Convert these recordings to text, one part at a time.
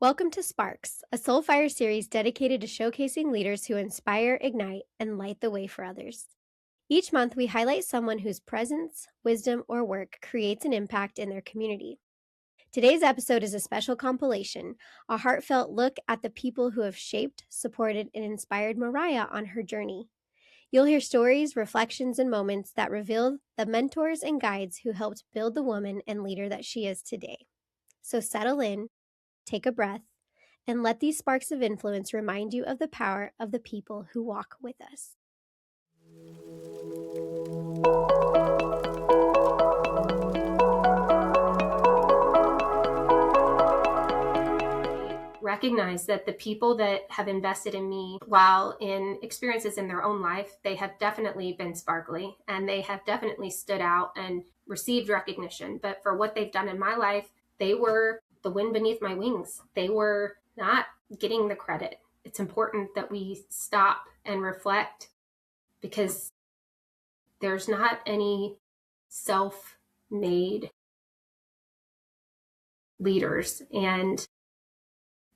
Welcome to Sparks, a SoulFire series dedicated to showcasing leaders who inspire, ignite, and light the way for others. Each month, we highlight someone whose presence, wisdom, or work creates an impact in their community. Today's episode is a special compilation, a heartfelt look at the people who have shaped, supported, and inspired Mariah on her journey. You'll hear stories, reflections, and moments that reveal the mentors and guides who helped build the woman and leader that she is today. So settle in, take a breath, and let these sparks of influence remind you of the power of the people who walk with us. Recognize that the people that have invested in me, while in experiences in their own life, they have definitely been sparkly and they have definitely stood out and received recognition. But for what they've done in my life, they were the wind beneath my wings. They were not getting the credit. It's important that we stop and reflect, because there's not any self-made leaders. And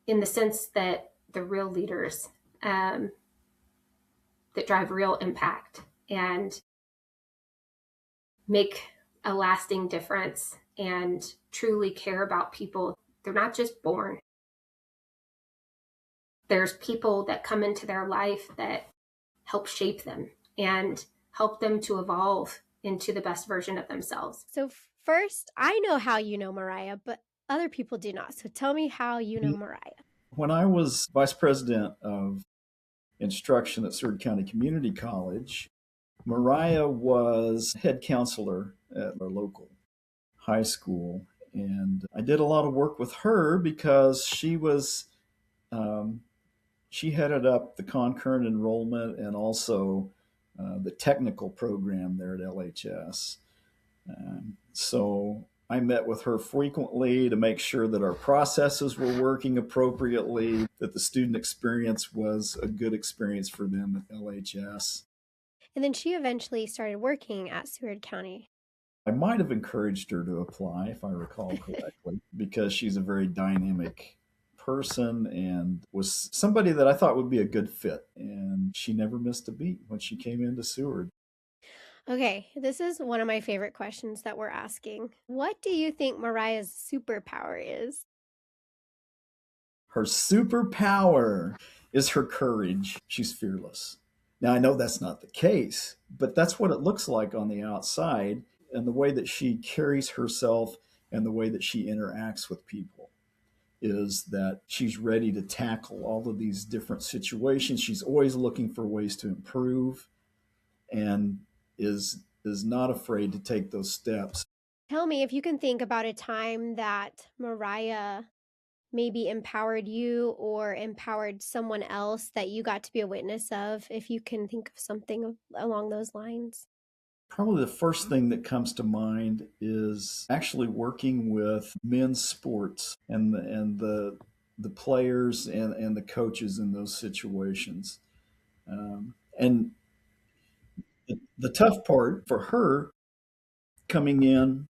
in the sense that the real leaders that drive real impact and make a lasting difference and truly care about people, they're not just born. There's people that come into their life that help shape them and help them to evolve into the best version of themselves. So first, I know how you know Mariah, but other people do not. So tell me how you know Mariah. When I was vice president of instruction at Seward County Community College, Mariah was head counselor at our local high school. And I did a lot of work with her because she was, she headed up the concurrent enrollment and also the technical program there at LHS. So I met with her frequently to make sure that our processes were working appropriately, that the student experience was a good experience for them at LHS. And then she eventually started working at Seward County. I might have encouraged her to apply, if I recall correctly, because she's a very dynamic person and was somebody that I thought would be a good fit. And she never missed a beat when she came into Seward. Okay, this is one of my favorite questions that we're asking. What do you think Mariah's superpower is? Her superpower is her courage. She's fearless. Now, I know that's not the case, but that's what it looks like on the outside, and the way that she carries herself and the way that she interacts with people is that she's ready to tackle all of these different situations. She's always looking for ways to improve and is not afraid to take those steps. Tell me if you can think about a time that Mariah maybe empowered you or empowered someone else that you got to be a witness of, if you can think of something along those lines. Probably the first thing that comes to mind is actually working with men's sports and the players and the coaches in those situations. And the tough part for her coming in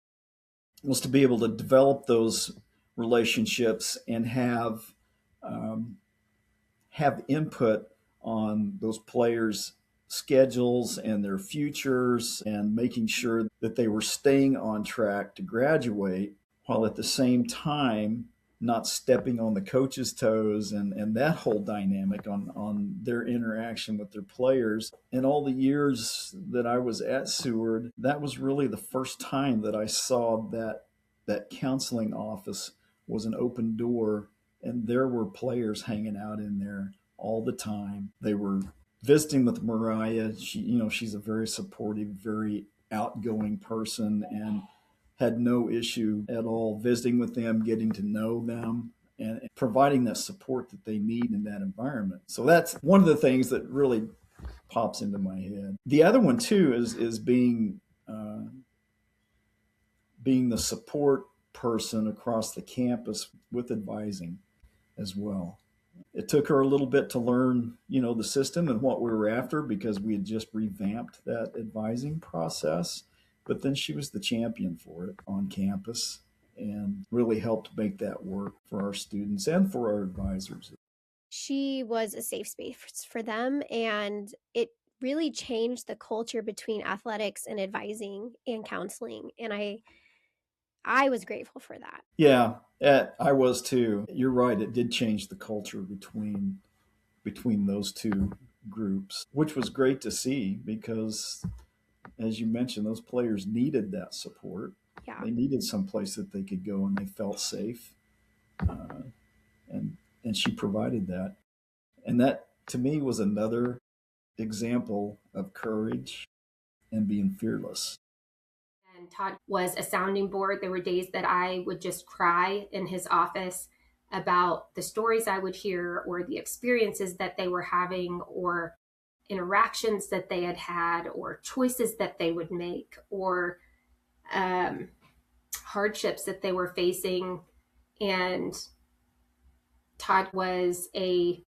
was to be able to develop those relationships and have input on those players' schedules and their futures, and making sure that they were staying on track to graduate while at the same time not stepping on the coach's toes, and that whole dynamic on their interaction with their players. In all the years that I was at Seward, that was really the first time that I saw that counseling office was an open door, and there were players hanging out in there all the time. They were visiting with Mariah. She's a very supportive, very outgoing person, and had no issue at all visiting with them, getting to know them, and providing that support that they need in that environment. So that's one of the things that really pops into my head. The other one too is being the support person across the campus with advising as well. It took her a little bit to learn, the system and what we were after, because we had just revamped that advising process. But then she was the champion for it on campus. and really helped make that work for our students and for our advisors. She was a safe space for them, and it really changed the culture between athletics and advising and counseling. And I was grateful for that. Yeah, I was too. You're right. It did change the culture between those two groups, which was great to see because, as you mentioned, those players needed that support. Yeah. They needed some place that they could go and they felt safe, uh, and she provided that. And that to me was another example of courage and being fearless. And Todd was a sounding board. There were days that I would just cry in his office about the stories I would hear or the experiences that they were having or interactions that they had had or choices that they would make or hardships that they were facing. And Todd was a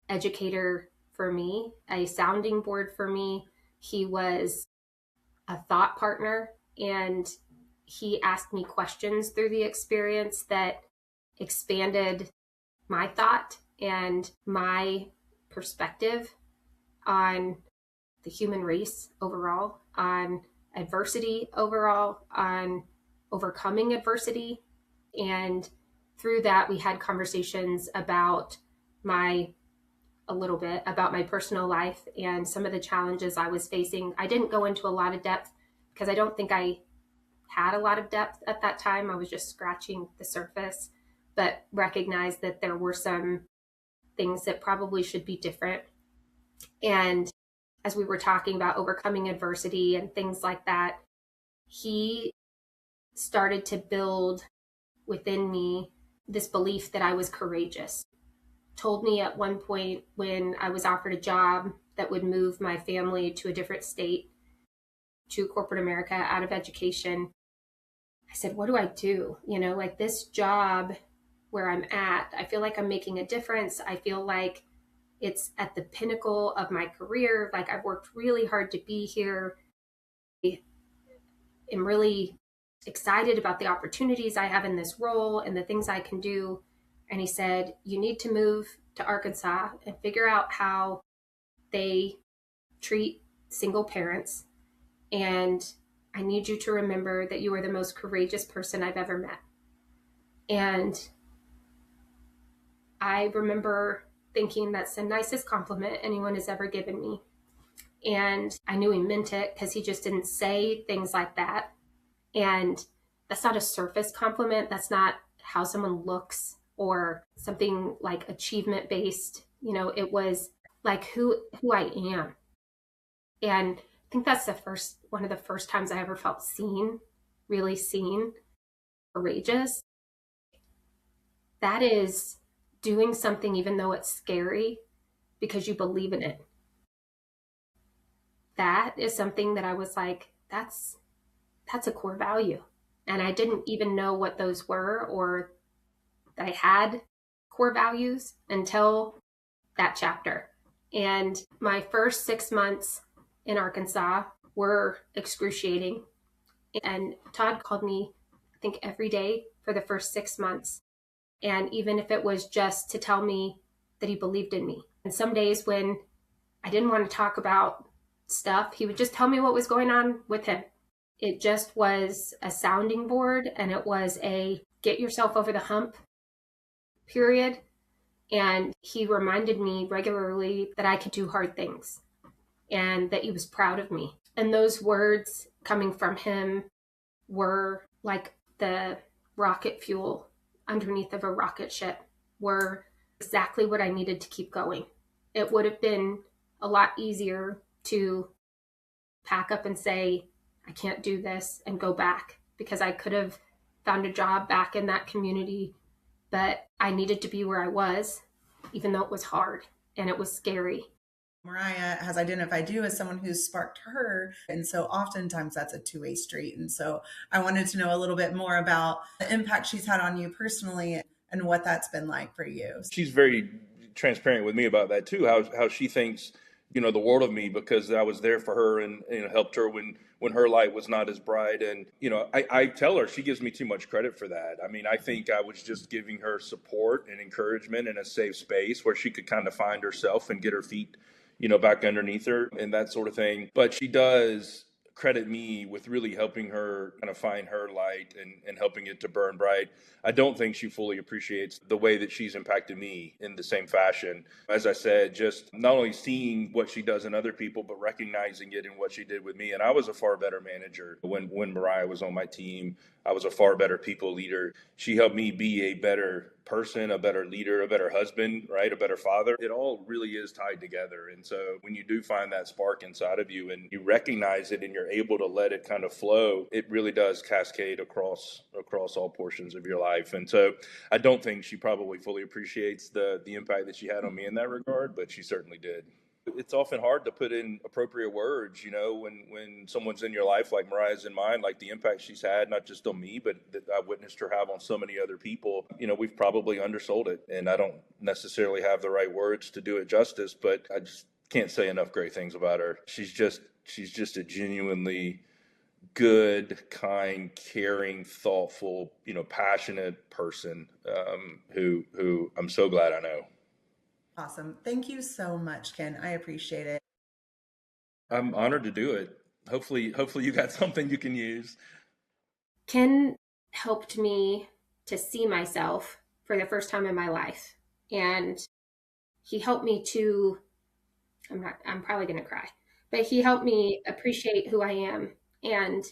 educator for me, a sounding board for me. He was a thought partner, and he asked me questions through the experience that expanded my thought and my perspective on the human race overall, on adversity overall, on overcoming adversity. And through that, we had conversations about a little bit about my personal life and some of the challenges I was facing. I didn't go into a lot of depth because I don't think I had a lot of depth at that time. I was just scratching the surface, but recognized that there were some things that probably should be different. And as we were talking about overcoming adversity and things like that, he started to build within me this belief that I was courageous. Told me at one point when I was offered a job that would move my family to a different state, to corporate America, out of education. I said, what do I do? Like this job where I'm at, I feel like I'm making a difference. I feel like it's at the pinnacle of my career. Like I've worked really hard to be here. I'm really excited about the opportunities I have in this role and the things I can do. And he said, you need to move to Arkansas and figure out how they treat single parents. And I need you to remember that you are the most courageous person I've ever met. And I remember thinking that's the nicest compliment anyone has ever given me. And I knew he meant it because he just didn't say things like that. And that's not a surface compliment. That's not how someone looks or something like achievement based. It was like who I am. And I think that's one of the first times I ever felt seen, really seen, courageous. That is doing something even though it's scary because you believe in it. That is something that I was like, that's a core value. And I didn't even know what those were or that I had core values until that chapter. And my first 6 months in Arkansas were excruciating. And Todd called me, I think, every day for the first 6 months. And even if it was just to tell me that he believed in me. And some days when I didn't want to talk about stuff, he would just tell me what was going on with him. It just was a sounding board, and it was a get yourself over the hump period. And he reminded me regularly that I could do hard things and that he was proud of me. And those words coming from him were like the rocket fuel underneath of a rocket ship, were exactly what I needed to keep going. It would have been a lot easier to pack up and say, I can't do this and go back, because I could have found a job back in that community, but I needed to be where I was, even though it was hard and it was scary. Mariah has identified you as someone who's sparked her. And so oftentimes that's a two-way street. And so I wanted to know a little bit more about the impact she's had on you personally and what that's been like for you. She's very transparent with me about that too, how she thinks the world of me, because I was there for her and helped her when her light was not as bright. And I tell her she gives me too much credit for that. I mean, I think I was just giving her support and encouragement in a safe space where she could kind of find herself and get her feet back underneath her and that sort of thing. But she does credit me with really helping her kind of find her light and helping it to burn bright. I don't think she fully appreciates the way that she's impacted me in the same fashion. As I said, just not only seeing what she does in other people, but recognizing it in what she did with me. And I was a far better manager when Mariah was on my team. I was a far better people leader. She helped me be a better person, a better leader, a better husband, right? A better father. It all really is tied together. And so when you do find that spark inside of you and you recognize it and you're able to let it kind of flow, it really does cascade across all portions of your life. And so I don't think she probably fully appreciates the impact that she had on me in that regard, but she certainly did. It's often hard to put in appropriate words, when someone's in your life like Mariah's in mine, like the impact she's had, not just on me, but that I witnessed her have on so many other people. We've probably undersold it, and I don't necessarily have the right words to do it justice, but I just can't say enough great things about her. She's just a genuinely good, kind, caring, thoughtful, passionate person who I'm so glad I know. Awesome. Thank you so much, Ken. I appreciate it. I'm honored to do it. Hopefully you got something you can use. Ken helped me to see myself for the first time in my life. And he helped me to, I'm probably going to cry, but he helped me appreciate who I am and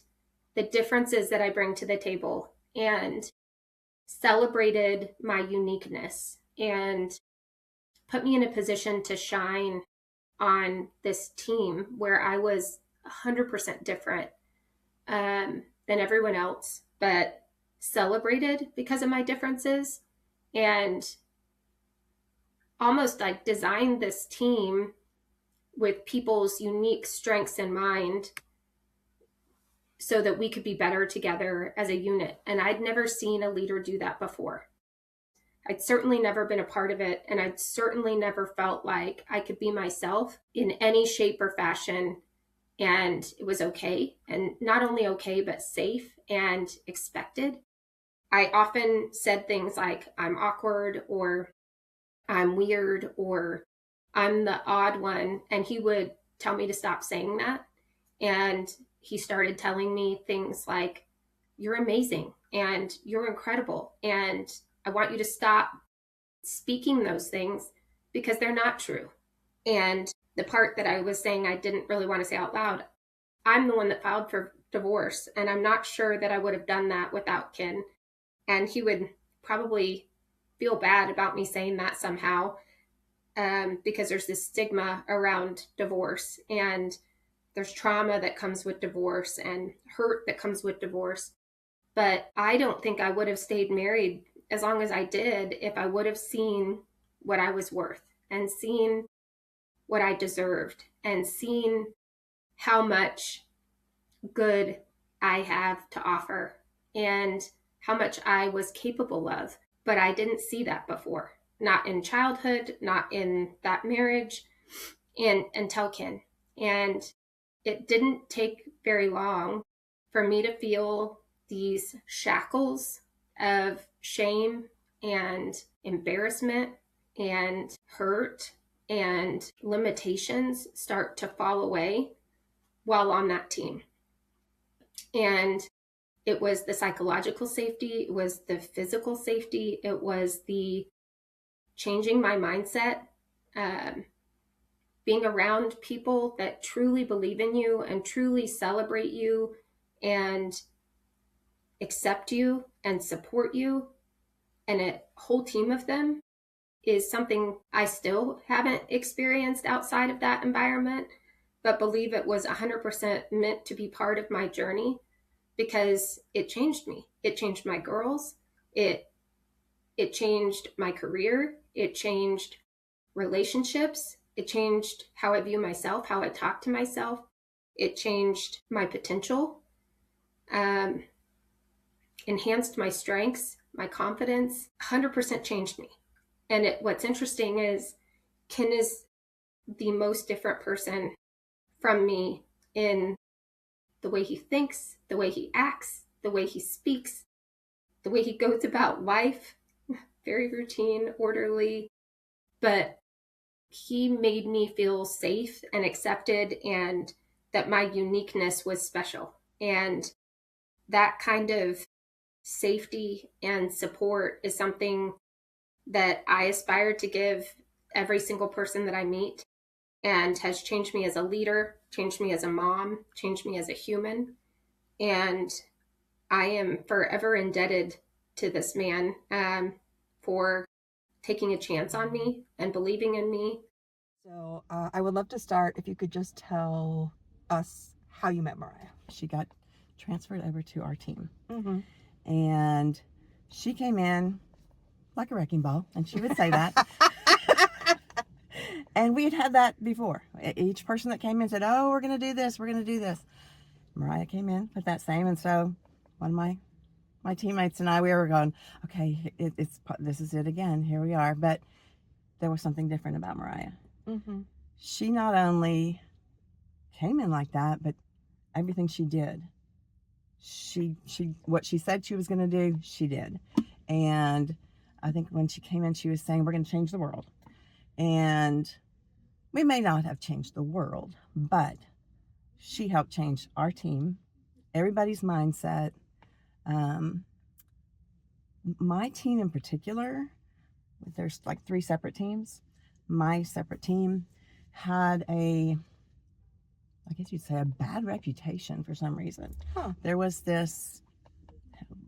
the differences that I bring to the table, and celebrated my uniqueness and put me in a position to shine on this team where I was 100% different than everyone else, but celebrated because of my differences, and almost like designed this team with people's unique strengths in mind so that we could be better together as a unit. And I'd never seen a leader do that before. I'd certainly never been a part of it, and I'd certainly never felt like I could be myself in any shape or fashion, and it was okay. And not only okay, but safe and expected. I often said things like, I'm awkward, or I'm weird, or I'm the odd one, and he would tell me to stop saying that. And he started telling me things like, you're amazing, and you're incredible, and I want you to stop speaking those things because they're not true. And the part that I was saying I didn't really want to say out loud, I'm the one that filed for divorce, and I'm not sure that I would have done that without Ken. And he would probably feel bad about me saying that somehow, because there's this stigma around divorce, and there's trauma that comes with divorce and hurt that comes with divorce. But I don't think I would have stayed married as long as I did if I would have seen what I was worth, and seen what I deserved, and seen how much good I have to offer and how much I was capable of. But I didn't see that before, not in childhood, not in that marriage, and until Ken. And it didn't take very long for me to feel these shackles of shame and embarrassment and hurt and limitations start to fall away while on that team. And it was the psychological safety, it was the physical safety, it was the changing my mindset, being around people that truly believe in you and truly celebrate you and accept you and support you, and a whole team of them, is something I still haven't experienced outside of that environment, but believe it was 100% meant to be part of my journey, because it changed me. It changed my girls. It changed my career. It changed relationships. It changed how I view myself, how I talk to myself. It changed my potential, enhanced my strengths, my confidence, 100% changed me. And what's interesting is Ken is the most different person from me in the way he thinks, the way he acts, the way he speaks, the way he goes about life. Very routine, orderly, but he made me feel safe and accepted, and that my uniqueness was special. And that kind of safety and support is something that I aspire to give every single person that I meet, and has changed me as a leader, changed me as a mom, changed me as a human. And I am forever indebted to this man for taking a chance on me and believing in me. So I would love to start if you could just tell us how you met Mariah. She got transferred over to our team. Mm-hmm. And she came in like a wrecking ball, and she would say that. And we had that before. Each person that came in said, oh, we're going to do this, we're going to do this. Mariah came in with that same, and so one of my teammates and I, we were going, okay, this is it again, here we are. But there was something different about Mariah. Mm-hmm. She not only came in like that, but everything she did, she what she said she was going to do, she did. And I think when she came in, she was saying, we're going to change the world. And we may not have changed the world, but she helped change our team, everybody's mindset. My team in particular, there's like 3 separate teams. My separate team had I guess you'd say, a bad reputation for some reason. Huh. There was this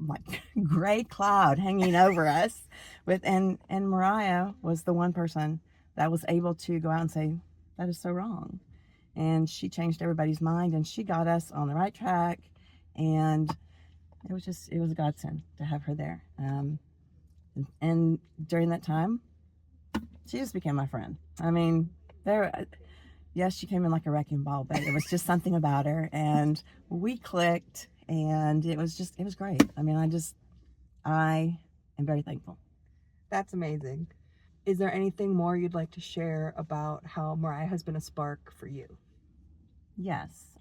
like gray cloud hanging over us and Mariah was the one person that was able to go out and say, that is so wrong. And she changed everybody's mind, and she got us on the right track, and it was a godsend to have her there. And during that time, she just became my friend. I mean, yes, she came in like a wrecking ball, but it was just something about her, and we clicked, and it was great. I mean, I am very thankful. That's amazing. Is there anything more you'd like to share about how Mariah has been a spark for you? Yes.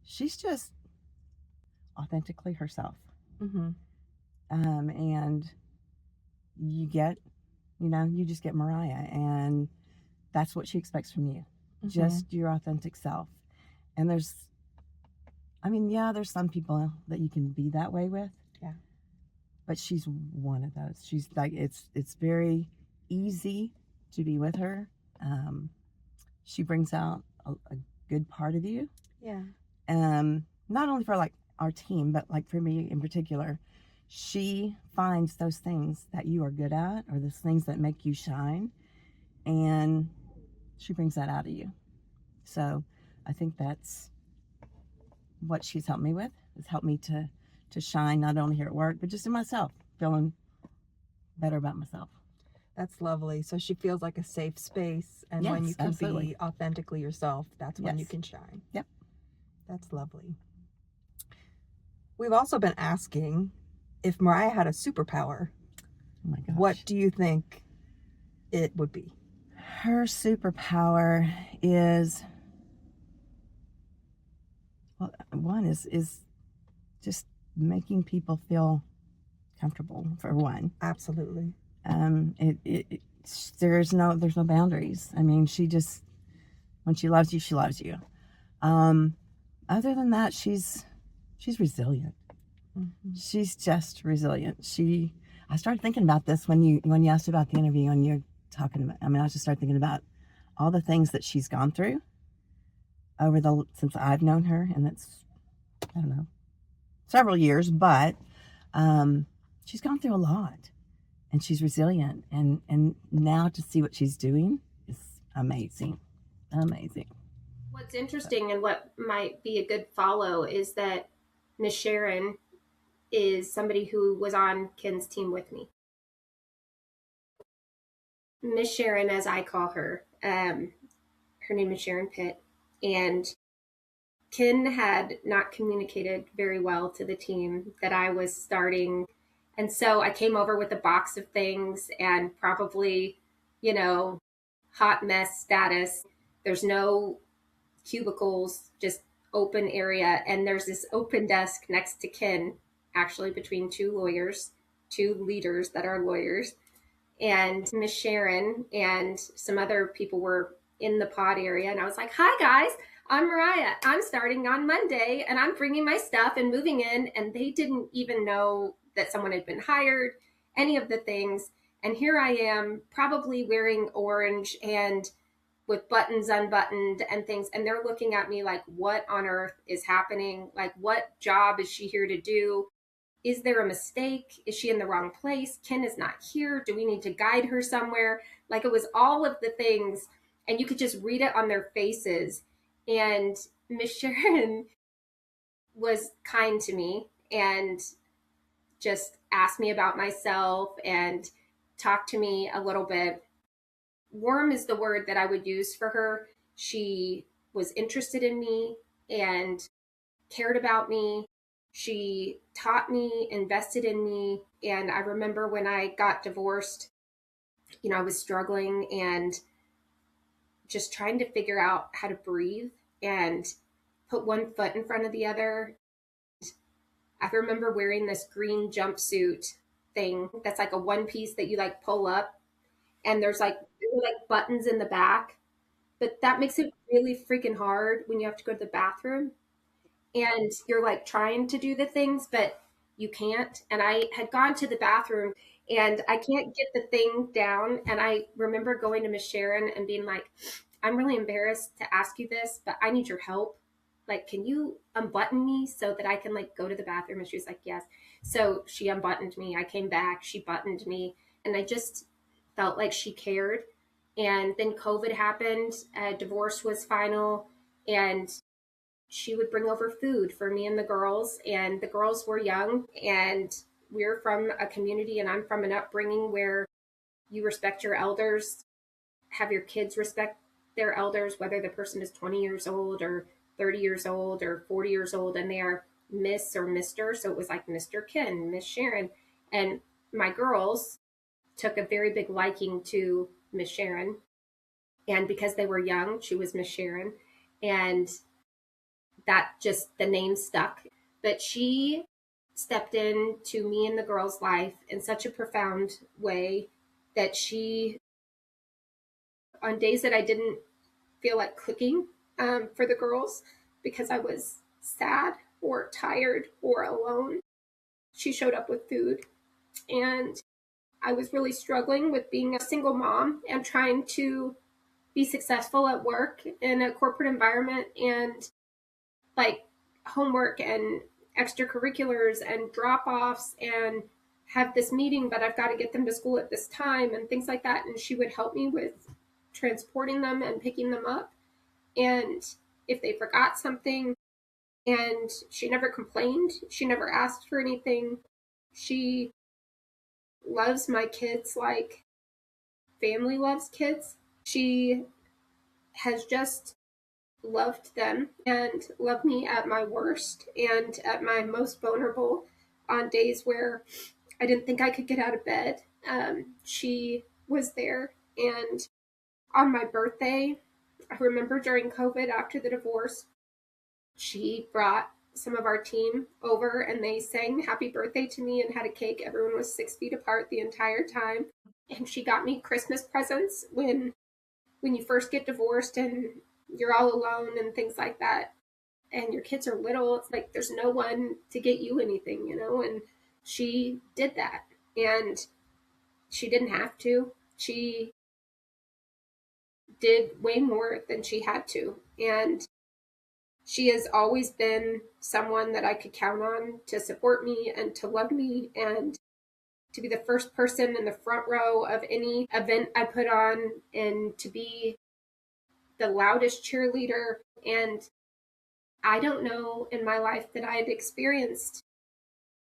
She's just authentically herself. Mm-hmm. And you just get Mariah, and that's what she expects from you. Mm-hmm. Just your authentic self. And there's some people that you can be that way with. Yeah. But she's one of those. She's like, it's very easy to be with her. She brings out a good part of you. Yeah. Not only for like our team, but like for me in particular, she finds those things that you are good at, or those things that make you shine, and she brings that out of you. So I think that's what she's helped me with, has helped me to shine, not only here at work, but just in myself, feeling better about myself. That's lovely. So she feels like a safe space, and yes, when you can absolutely. be authentically yourself, that's when yes. you can shine. Yep. That's lovely. We've also been asking if Mariah had a superpower. Oh my gosh. What do you think it would be? Her superpower is, well, one is just making people feel comfortable, for one. Absolutely. There's no boundaries. I mean, when she loves you, she loves you. Other than that, she's resilient. Mm-hmm. She's just resilient. I started thinking about this when you asked about the interview, and you're talking about, I just started thinking about all the things that she's gone through since I've known her, and it's, I don't know, several years, but she's gone through a lot, and she's resilient, and now to see what she's doing is amazing. What's interesting and what might be a good follow is that Miss Sharon is somebody who was on Ken's team with me. Miss Sharon, as I call her, her name is Sharon Pitt, and Ken had not communicated very well to the team that I was starting. And so I came over with a box of things and probably, hot mess status. There's no cubicles, just open area. And there's this open desk next to Ken, actually between two lawyers, two leaders that are lawyers. And Miss Sharon and some other people were in the pod area. And I was like, hi, guys, I'm Mariah. I'm starting on Monday and I'm bringing my stuff and moving in. And they didn't even know that someone had been hired, any of the things. And here I am, probably wearing orange and with buttons unbuttoned and things. And they're looking at me like, what on earth is happening? Like, what job is she here to do? Is there a mistake? Is she in the wrong place? Ken is not here. Do we need to guide her somewhere? Like, it was all of the things, and you could just read it on their faces. And Miss Sharon was kind to me and just asked me about myself and talked to me a little bit. Warm is the word that I would use for her. She was interested in me and cared about me. She taught me, invested in me. And I remember when I got divorced, I was struggling and just trying to figure out how to breathe and put one foot in front of the other. I remember wearing this green jumpsuit thing that's like a one piece that you like pull up, and there were buttons in the back, but that makes it really freaking hard when you have to go to the bathroom and you're like trying to do the things, but you can't. And I had gone to the bathroom and I can't get the thing down. And I remember going to Miss Sharon and being like, I'm really embarrassed to ask you this, but I need your help. Like, can you unbutton me so that I can go to the bathroom? And she was like, yes. So she unbuttoned me. I came back, she buttoned me, and I just felt like she cared. And then COVID happened, divorce was final, and she would bring over food for me and the girls. And the girls were young, and we're from a community, and I'm from an upbringing where you respect your elders, have your kids respect their elders, whether the person is 20 years old or 30 years old or 40 years old, and they are Miss or Mr. So it was like Mr. Ken, Miss Sharon. And my girls took a very big liking to Miss Sharon. And because they were young, she was Miss Sharon. And that just, the name stuck. But she stepped into me and the girls' life in such a profound way that she, on days that I didn't feel like cooking for the girls because I was sad or tired or alone, she showed up with food. And I was really struggling with being a single mom and trying to be successful at work in a corporate environment, and homework and extracurriculars and drop-offs and have this meeting, but I've got to get them to school at this time and things like that. And she would help me with transporting them and picking them up. And if they forgot something, and she never complained, she never asked for anything. She loves my kids like family loves kids. She has just loved them and loved me at my worst and at my most vulnerable, on days where I didn't think I could get out of bed. She was there. And on my birthday, I remember during COVID after the divorce, she brought some of our team over and they sang happy birthday to me and had a cake. Everyone was 6 feet apart the entire time. And she got me Christmas presents when you first get divorced and you're all alone and things like that. And your kids are little. It's like there's no one to get you anything, and she did that. And she didn't have to. She did way more than she had to. And she has always been someone that I could count on to support me and to love me and to be the first person in the front row of any event I put on and to be the loudest cheerleader. And I don't know in my life that I had experienced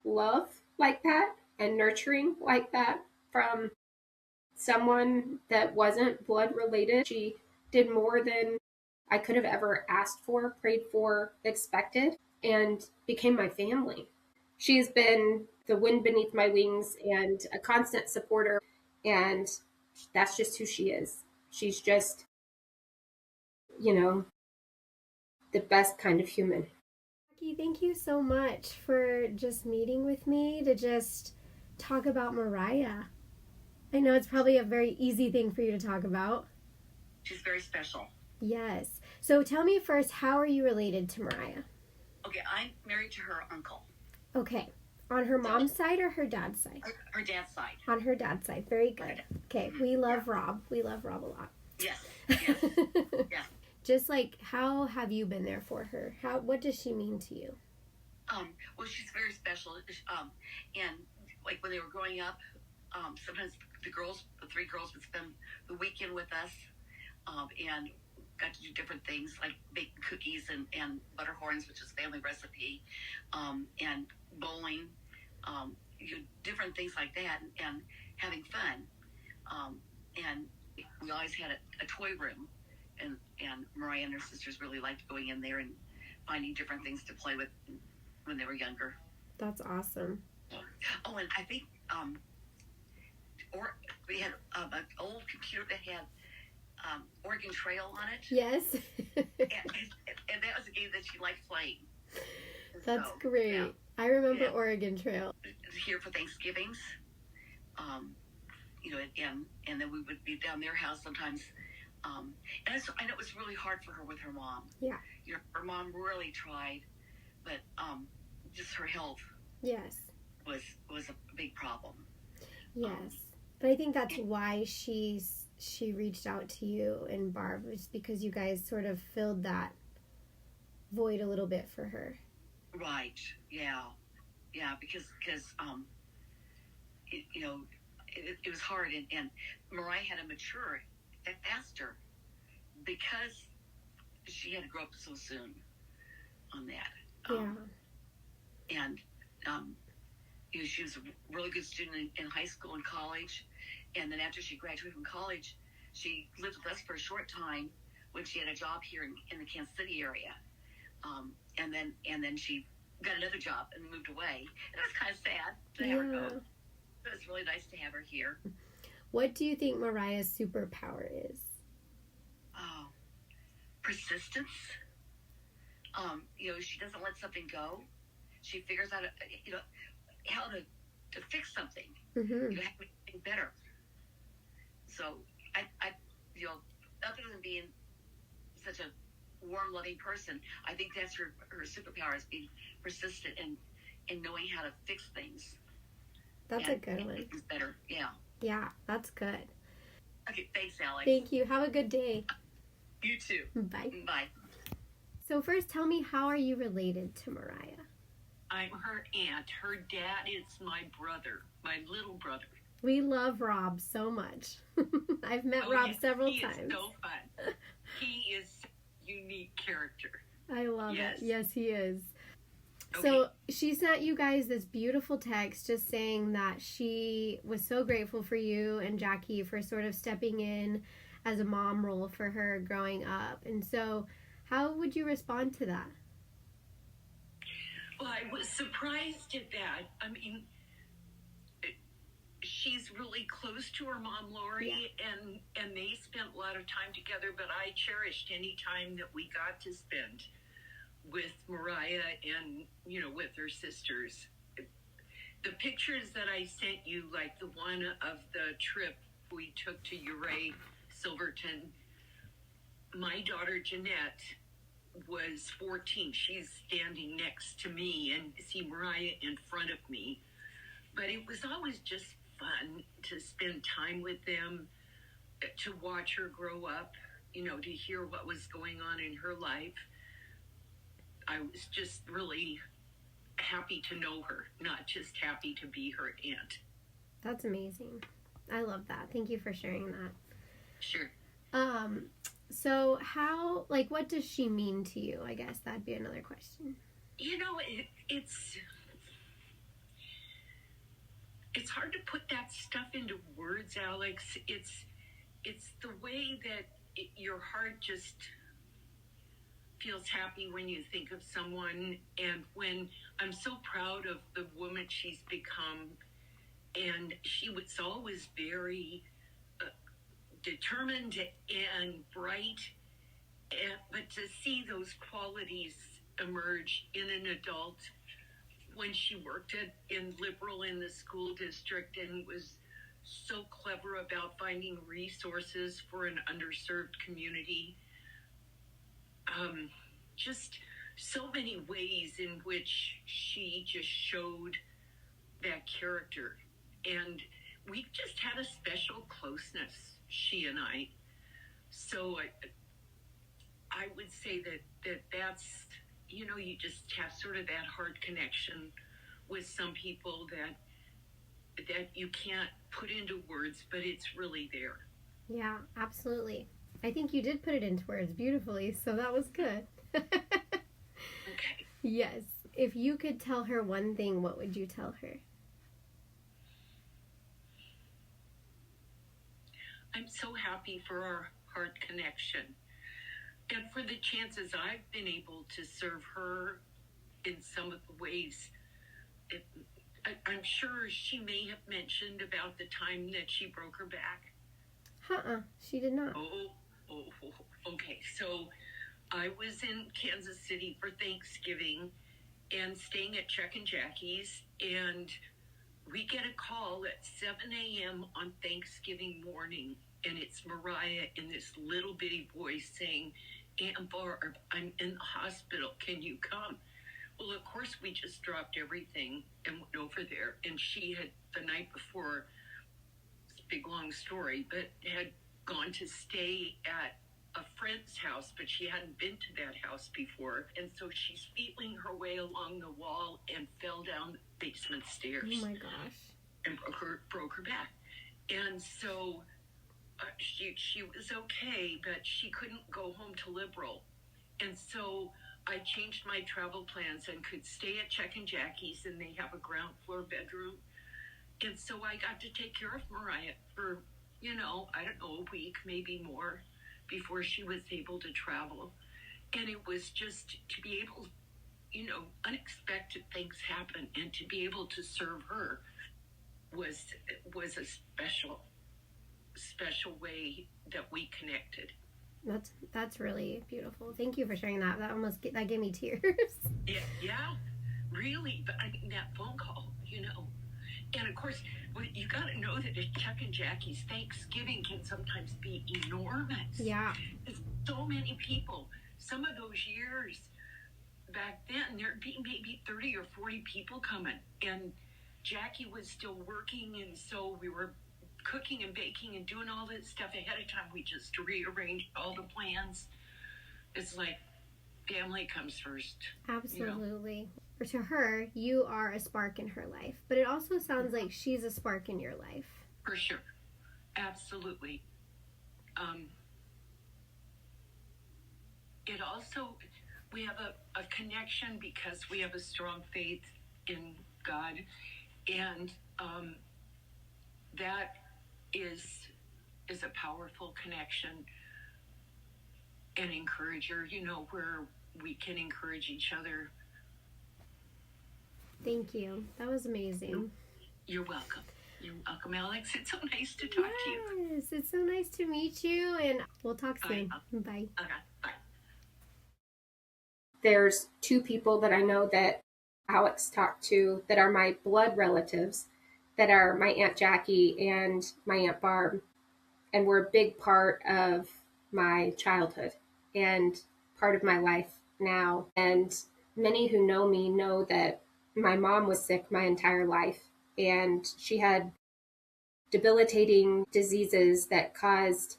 love like that and nurturing like that from someone that wasn't blood related. She did more than I could have ever asked for, prayed for, expected, and became my family. She has been the wind beneath my wings and a constant supporter, and that's just who she is. She's just, the best kind of human. Jackie, thank you so much for just meeting with me to just talk about Mariah. I know it's probably a very easy thing for you to talk about. She's very special. Yes. So tell me first, how are you related to Mariah? Okay, I'm married to her uncle. Okay. On her mom's side or her dad's side? Her dad's side. On her dad's side. Very good. Okay. We love Rob. We love Rob a lot. Yes. Yeah. Just like, how have you been there for her? What does she mean to you? Well, she's very special. And like when they were growing up, sometimes the three girls would spend the weekend with us, and got to do different things like bake cookies and butter horns, which is family recipe, and bowling, different things like that, and having fun. And we always had a toy room, and Mariah and her sisters really liked going in there and finding different things to play with when they were younger. That's awesome. Oh, and I think we had an old computer that had Oregon Trail on it. Yes. and that was a game that she liked playing. That's great. Yeah. I remember Oregon Trail. Here for Thanksgivings. And then we would be down their house sometimes. And I know it was really hard for her with her mom. Yeah. Her mom really tried, but just her health. Yes. Was a big problem. Yes. But I think that's why she reached out to you and Barb, was because you guys sort of filled that void a little bit for her. Right. Yeah. Because it was hard, and Mariah had to mature faster because she had to grow up so soon on that. And she was a really good student in high school and college, and then after she graduated from college, she lived with us for a short time when she had a job here in the Kansas City area, and then she got another job and moved away. And it was kind of sad to have her go. It was really nice to have her here. What do you think Mariah's superpower is? Oh, persistence. She doesn't let something go. She figures out, how to fix something. Mm-hmm. How to make it better. So I other than being such a warm, loving person, I think that's her superpower, is being persistent and knowing how to fix things. That's a good one. Things better. Yeah. Yeah, that's good. Okay, thanks, Alex. Thank you. Have a good day. You too. Bye. Bye. So first, tell me, how are you related to Mariah? I'm her aunt. Her dad is my brother, my little brother. We love Rob so much. I've met Rob several times. He is so fun. He is a unique character. I love it. Yes, he is. Okay. So she sent you guys this beautiful text just saying that she was so grateful for you and Jackie for sort of stepping in as a mom role for her growing up. And so how would you respond to that? Well, I was surprised at that. I mean, she's really close to her mom, Lori, and they spent a lot of time together, but I cherished any time that we got to spend with Mariah and, with her sisters. The pictures that I sent you, like the one of the trip we took to Uray, Silverton, my daughter Jeanette was 14. She's standing next to me and see Mariah in front of me. But it was always just fun to spend time with them, to watch her grow up, to hear what was going on in her life. I was just really happy to know her, not just happy to be her aunt. That's amazing. I love that. Thank you for sharing that. Sure. So what does she mean to you? I guess that'd be another question. It's hard to put that stuff into words, Alex. It's the way that your heart just feels happy when you think of someone, and when I'm so proud of the woman she's become, and she was always very determined and bright, but to see those qualities emerge in an adult when she worked in liberal in the school district and was so clever about finding resources for an underserved community. Just so many ways in which she just showed that character. And we just had a special closeness, she and I. So I would say that's, you know, you just have sort of that heart connection with some people that you can't put into words, but it's really there. Yeah, absolutely. I think you did put it into words beautifully, so that was good. Okay. Yes. If you could tell her one thing, what would you tell her? I'm so happy for our heart connection and for the chances I've been able to serve her in some of the ways. I'm sure she may have mentioned about the time that she broke her back. She did not. Okay. So I was in Kansas City for Thanksgiving and staying at Chuck and Jackie's, and we get a call at 7 a.m. on Thanksgiving morning, and it's Mariah in this little bitty voice saying, "Aunt Barb, I'm in the hospital. Can you come?" Well, of course, we just dropped everything and went over there. And she had, the night before, it's a big, long story, but had gone to stay at a friend's house, but she hadn't been to that house before. And so she's feeling her way along the wall and fell down the basement stairs. Oh, my gosh. And broke her back. And so she was okay, but she couldn't go home to Liberal. And so I changed my travel plans and could stay at Chuck and Jackie's, and they have a ground floor bedroom. And so I got to take care of Mariah for, you know, I don't know, a week, maybe more, before she was able to travel. And it was just to be able, you know, unexpected things happen, and to be able to serve her was a special way that we connected. That's really beautiful. Thank you for sharing that. That gave me tears. Yeah, really. But I mean, that phone call, you know, and of course, you got to know that at Chuck and Jackie's, Thanksgiving can sometimes be enormous. Yeah, there's so many people. Some of those years back then, there'd be maybe 30 or 40 people coming, and Jackie was still working, and so we were cooking and baking and doing all this stuff ahead of time. We just rearranged all the plans. It's like family comes first. Absolutely. You know? To her, you are a spark in her life, but it also sounds like she's a spark in your life. For sure. Absolutely. It also, we have a connection because we have a strong faith in God, and that is a powerful connection and encourager, you know, where we can encourage each other. Thank you. That was amazing. You're welcome. You're welcome, Alex. It's so nice to talk to you. Yes, it's so nice to meet you, and we'll talk soon. Bye. Okay, bye. There's two people that I know that Alex talked to that are my blood relatives, that are my Aunt Jackie and my Aunt Barb, and were a big part of my childhood and part of my life now. And many who know me know that my mom was sick my entire life, and she had debilitating diseases that caused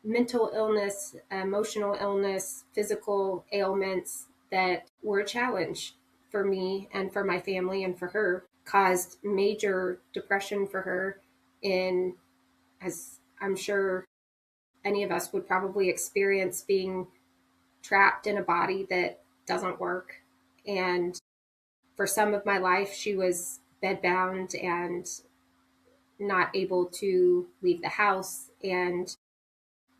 mental illness, emotional illness, physical ailments that were a challenge for me and for my family and for her. Caused major depression for her, in, as I'm sure any of us would probably experience, being trapped in a body that doesn't work. And for some of my life, she was bedbound and not able to leave the house. And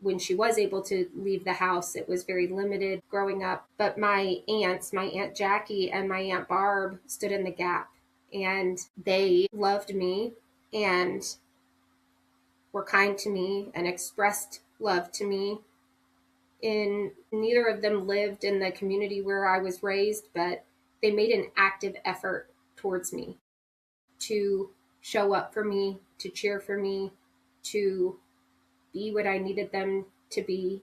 when she was able to leave the house, it was very limited growing up. But my aunts, my Aunt Jackie and my Aunt Barb, stood in the gap. And they loved me and were kind to me and expressed love to me. Neither of them lived in the community where I was raised, but they made an active effort towards me to show up for me, to cheer for me, to be what I needed them to be.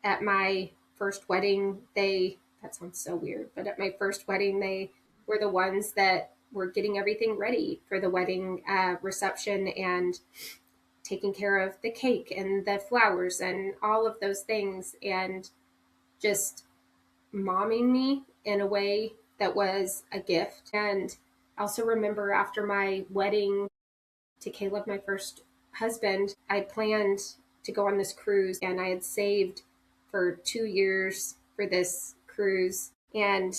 At my first wedding, that sounds so weird, but at my first wedding, they were the ones that were getting everything ready for the wedding reception and taking care of the cake and the flowers and all of those things, and just momming me in a way that was a gift. And I also remember after my wedding to Caleb, my first husband, I planned to go on this cruise, and I had saved for 2 years for this cruise, and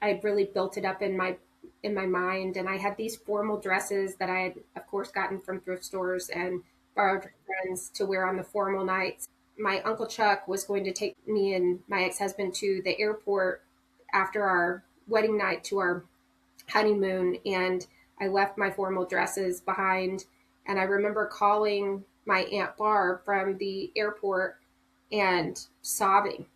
I had really built it up in my mind. And I had these formal dresses that I had, of course, gotten from thrift stores and borrowed from friends to wear on the formal nights. My Uncle Chuck was going to take me and my ex-husband to the airport after our wedding night to our honeymoon, and I left my formal dresses behind. And I remember calling my Aunt Barb from the airport and sobbing.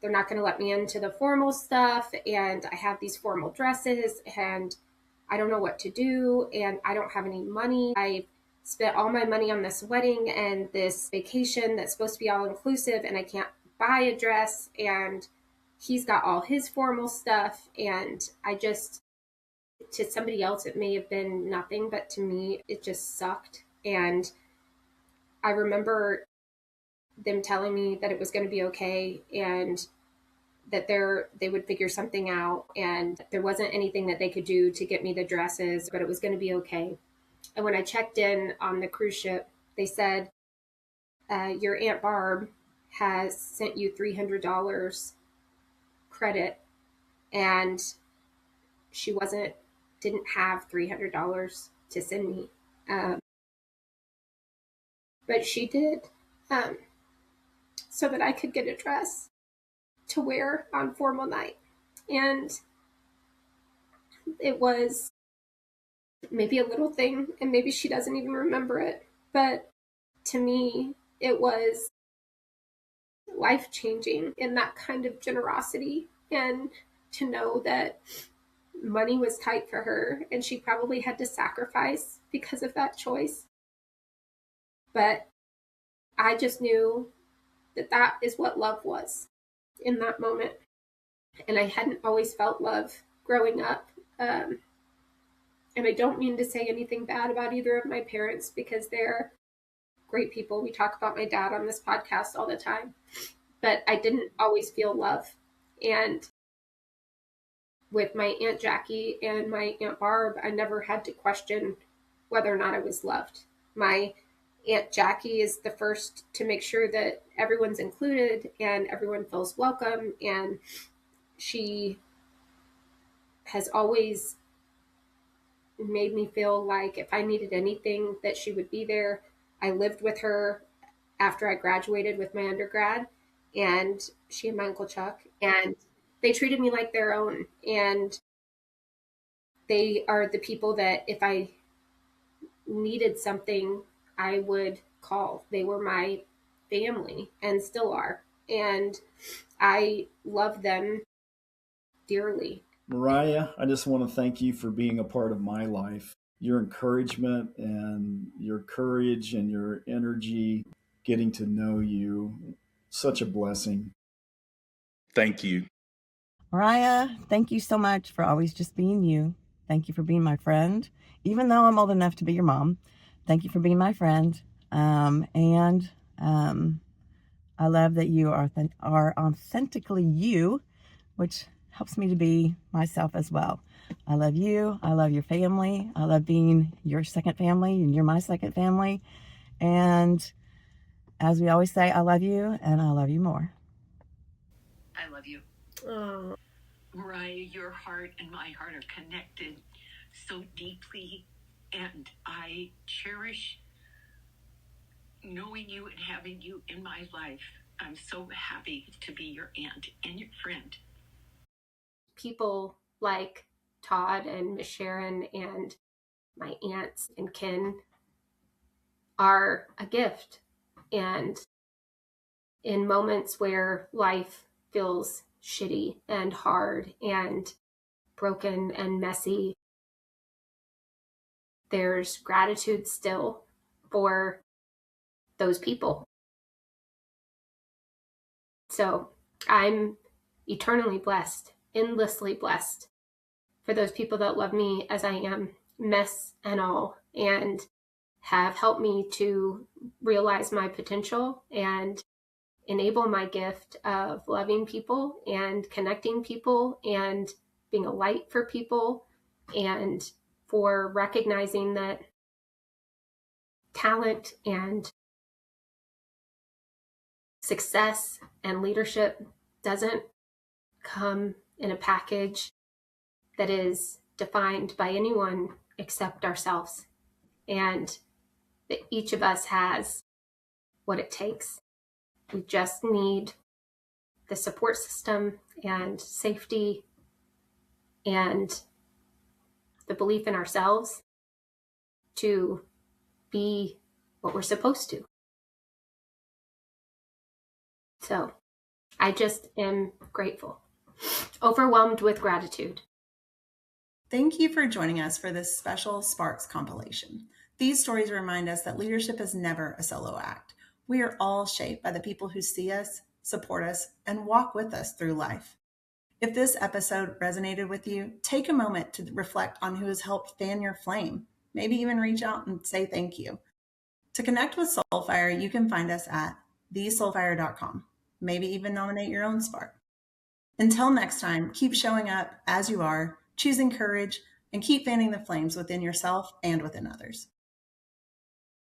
They're not going to let me into the formal stuff, and I have these formal dresses, and I don't know what to do, and I don't have any money. I spent all my money on this wedding and this vacation that's supposed to be all inclusive, and I can't buy a dress, and he's got all his formal stuff. And to somebody else, it may have been nothing, but to me, it just sucked. And I remember them telling me that it was going to be okay, and that they would figure something out, and there wasn't anything that they could do to get me the dresses, but it was going to be okay. And when I checked in on the cruise ship, they said, your Aunt Barb has sent you $300 credit, and she didn't have $300 to send me. But she did, so that I could get a dress to wear on formal night. And it was maybe a little thing, and maybe she doesn't even remember it, but to me, it was life-changing in that kind of generosity, and to know that money was tight for her, and she probably had to sacrifice because of that choice. But I just knew that that is what love was in that moment. And I hadn't always felt love growing up. And I don't mean to say anything bad about either of my parents, because they're great people. We talk about my dad on this podcast all the time. But I didn't always feel love. And with my Aunt Jackie and my Aunt Barb, I never had to question whether or not I was loved. My Aunt Jackie is the first to make sure that everyone's included and everyone feels welcome. And she has always made me feel like if I needed anything, that she would be there. I lived with her after I graduated with my undergrad, and she and my Uncle Chuck, and they treated me like their own. And they are the people that if I needed something, I would call. They were my family and still are. And I love them dearly. Mariah, I just want to thank you for being a part of my life. Your encouragement and your courage and your energy, getting to know you, such a blessing. Thank you. Mariah, thank you so much for always just being you. Thank you for being my friend, even though I'm old enough to be your mom. Thank you for being my friend. And I love that you are authentically you, which helps me to be myself as well. I love you. I love your family. I love being your second family, and you're my second family. And as we always say, I love you, and I love you more. I love you. Oh. Mariah, your heart and my heart are connected so deeply, and I cherish knowing you and having you in my life. I'm so happy to be your aunt and your friend. People like Todd and Miss Sharon and my aunts and kin are a gift. And in moments where life feels shitty and hard and broken and messy, there's gratitude still for those people. So I'm eternally blessed, endlessly blessed for those people that love me as I am, mess and all, and have helped me to realize my potential and enable my gift of loving people and connecting people and being a light for people, and for recognizing that talent and success and leadership doesn't come in a package that is defined by anyone except ourselves, and that each of us has what it takes. We just need the support system and safety and the belief in ourselves to be what we're supposed to. So I just am grateful, overwhelmed with gratitude. Thank you for joining us for this special Sparks compilation. These stories remind us that leadership is never a solo act. We are all shaped by the people who see us, support us, and walk with us through life. If this episode resonated with you, take a moment to reflect on who has helped fan your flame. Maybe even reach out and say thank you. To connect with SoulFire, you can find us at thesoulfire.com. Maybe even nominate your own spark. Until next time, keep showing up as you are, choosing courage, and keep fanning the flames within yourself and within others.